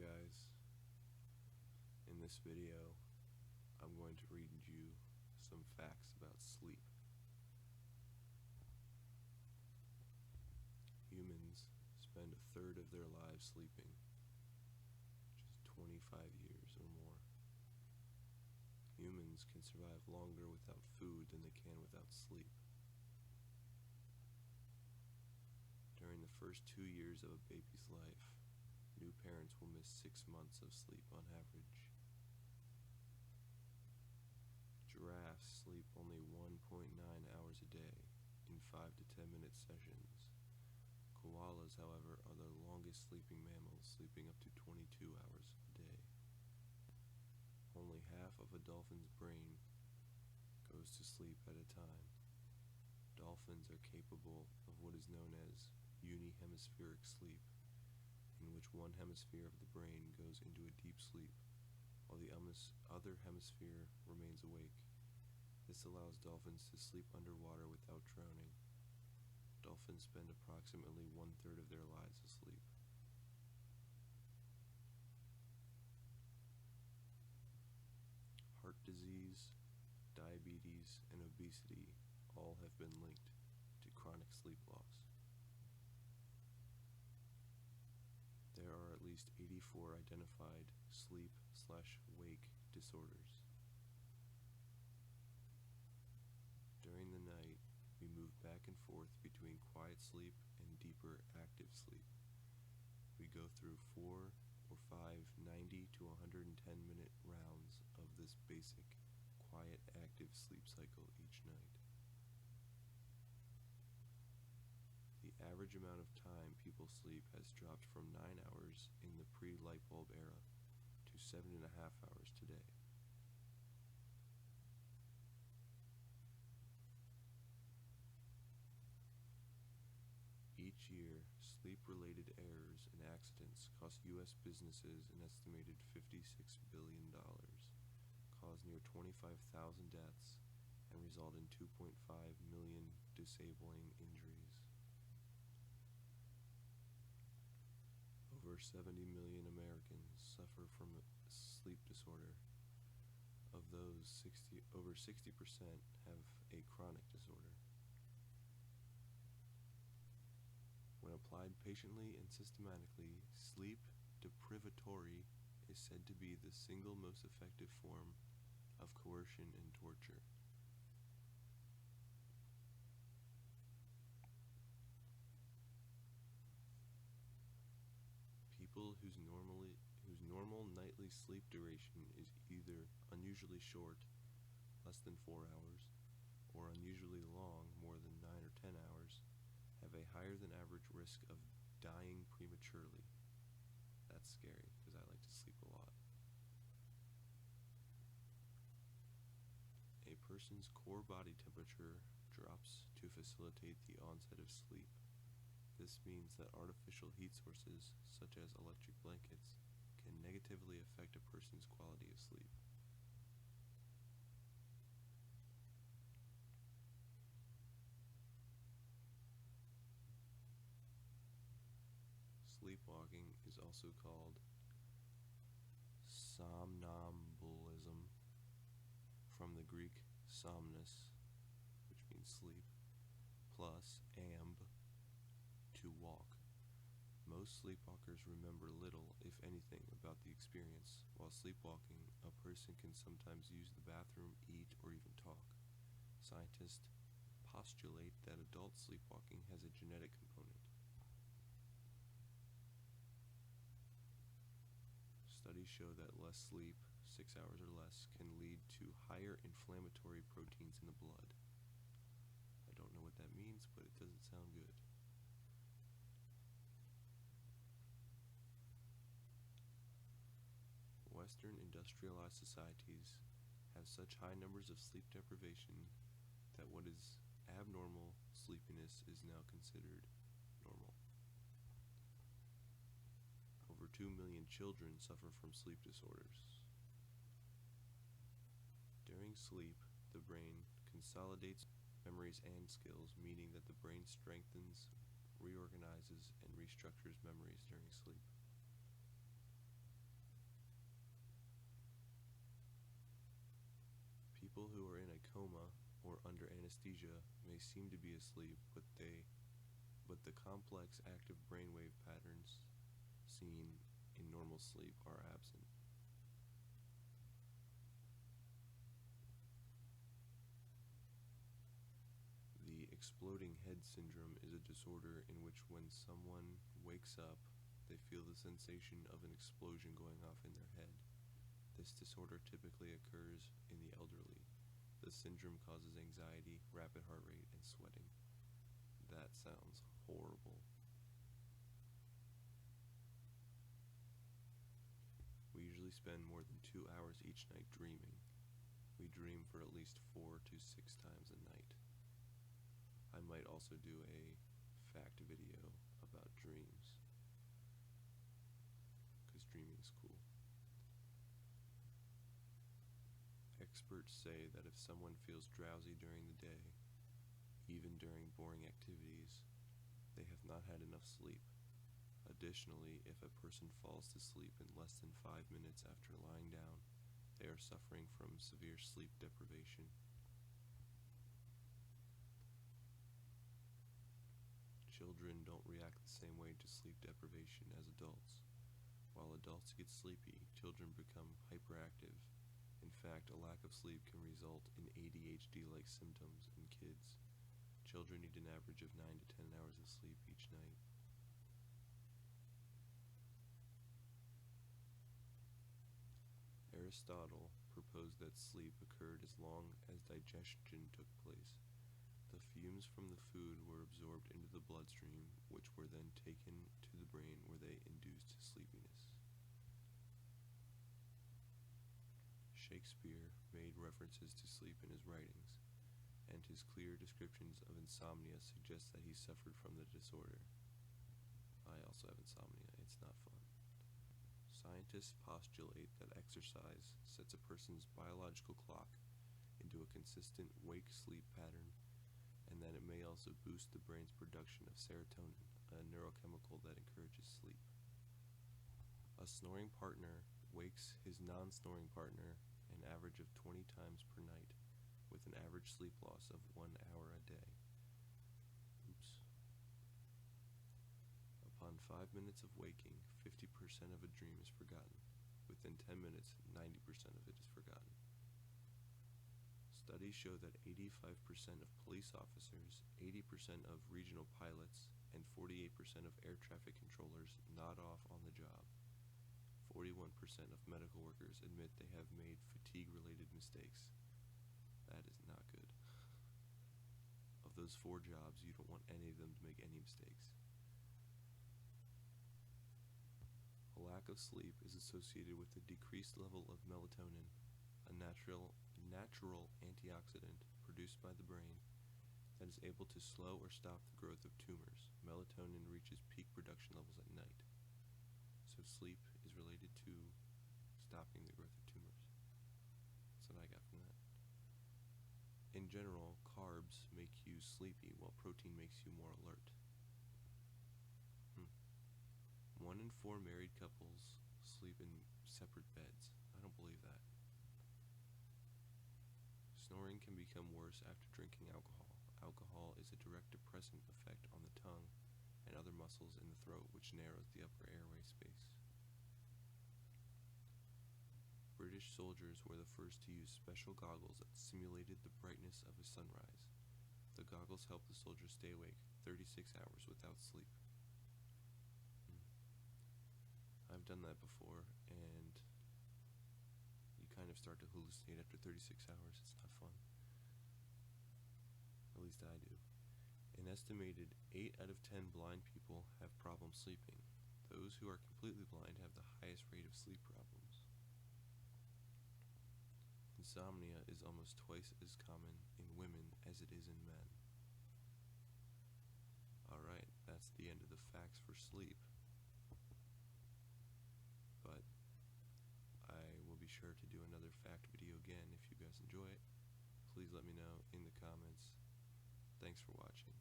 guys, in this video I'm going to read you some facts about sleep. Humans spend a third of their lives sleeping, which is 25 years or more. Humans can survive longer without food than they can without sleep. During the first 2 years of a baby's life, new parents will miss 6 months of sleep on average. Giraffes sleep only 1.9 hours a day in 5 to 10 minute sessions. Koalas, however, are the longest sleeping mammals, sleeping up to 22 hours a day. Only half of a dolphin's brain goes to sleep at a time. Dolphins are capable of what is known as unihemispheric sleep, in which one hemisphere of the brain goes into a deep sleep, while the other hemisphere remains awake. This allows dolphins to sleep underwater without drowning. Dolphins spend approximately 1/3 of their lives asleep. Heart disease, diabetes, and obesity all have been linked to chronic sleep loss. There are at least 84 identified sleep/wake disorders. During the night, we move back and forth between quiet sleep and deeper active sleep. We go through 4 or 5 90 to 110 minute rounds of this basic quiet active sleep cycle each night. The average amount of time people sleep has dropped from 9 hours in the pre-light bulb era to 7.5 hours today. Each year, sleep-related errors and accidents cost U.S. businesses an estimated $56 billion, cause near 25,000 deaths, and result in 2.5 million disabling injuries. Over 70 million Americans suffer from a sleep disorder. Of those, over 60% have a chronic disorder. When applied patiently and systematically, sleep deprivatory is said to be the single most effective form of coercion and torture. People whose normal nightly sleep duration is either unusually short, less than 4 hours, or unusually long, more than 9 or 10 hours, have a higher than average risk of dying prematurely. That's scary, because I like to sleep a lot. A person's core body temperature drops to facilitate the onset of sleep. This means that artificial heat sources, such as electric blankets, can negatively affect a person's quality of sleep. Sleepwalking is also called somnambulism, from the Greek somnus, which means sleep, plus amb, to walk. Most sleepwalkers remember little, if anything, about the experience. While sleepwalking, a person can sometimes use the bathroom, eat, or even talk. Scientists postulate that adult sleepwalking has a genetic component. Studies show that less sleep, 6 hours or less, can lead to higher inflammatory proteins in the blood. I don't know what that means, but it doesn't sound good. Western industrialized societies have such high numbers of sleep deprivation that what is abnormal sleepiness is now considered normal. Over 2 million children suffer from sleep disorders. During sleep, the brain consolidates memories and skills, meaning that the brain strengthens, reorganizes, and restructures memories during sleep. People who are in a coma or under anesthesia may seem to be asleep, but the complex active brainwave patterns seen in normal sleep are absent. The exploding head syndrome is a disorder in which when someone wakes up, they feel the sensation of an explosion going off in their head. This disorder typically occurs in the elderly. The syndrome causes anxiety, rapid heart rate, and sweating. That sounds horrible. We usually spend more than 2 hours each night dreaming. We dream for at least 4 to 6 times a night. I might also do a fact video about dreams, because dreaming is cool. Experts say that if someone feels drowsy during the day, even during boring activities, they have not had enough sleep. Additionally, if a person falls to sleep in less than 5 minutes after lying down, they are suffering from severe sleep deprivation. Children don't react the same way to sleep deprivation as adults. While adults get sleepy, children become hyperactive. In fact, a lack of sleep can result in ADHD-like symptoms in kids. Children need an average of 9 to 10 hours of sleep each night. Aristotle proposed that sleep occurred as long as digestion took place. The fumes from the food were absorbed into the bloodstream, which were then taken to the brain where they induced sleepiness. Shakespeare made references to sleep in his writings, and his clear descriptions of insomnia suggest that he suffered from the disorder. I also have insomnia. It's not fun. Scientists postulate that exercise sets a person's biological clock into a consistent wake-sleep pattern, and that it may also boost the brain's production of serotonin, a neurochemical that encourages sleep. A snoring partner wakes his non-snoring partner an average of 20 times per night, with an average sleep loss of 1 hour a day. Oops. Upon 5 minutes of waking, 50% of a dream is forgotten. Within 10 minutes, 90% of it is forgotten. Studies show that 85% of police officers, 80% of regional pilots, and 48% of air traffic controllers nod off on the job. 41% of medical workers admit they have made fatigue-related mistakes. That is not good. Of those 4 jobs, you don't want any of them to make any mistakes. A lack of sleep is associated with a decreased level of melatonin, a natural antioxidant produced by the brain that is able to slow or stop the growth of tumors. Melatonin reaches peak production levels at night. So sleep is related to stopping the growth of tumors. That's what I got from that. In general, carbs make you sleepy while protein makes you more alert. 1 in 4 married couples sleep in separate beds. I don't believe that. Snoring can become worse after drinking alcohol. Alcohol is a direct depressant effect on the tongue and other muscles in the throat, which narrows the upper airway space. British soldiers were the first to use special goggles that simulated the brightness of a sunrise. The goggles helped the soldiers stay awake 36 hours without sleep. I've done that before, and you kind of start to hallucinate after 36 hours. It's not fun. At least I do. An estimated 8 out of 10 blind people have problems sleeping. Those who are completely blind have the highest rate of sleep problems. Insomnia is almost twice as common in women as it is in men. Alright, that's the end of the facts for sleep. But I will be sure to do another fact video again if you guys enjoy it. Please let me know in the comments. Thanks for watching.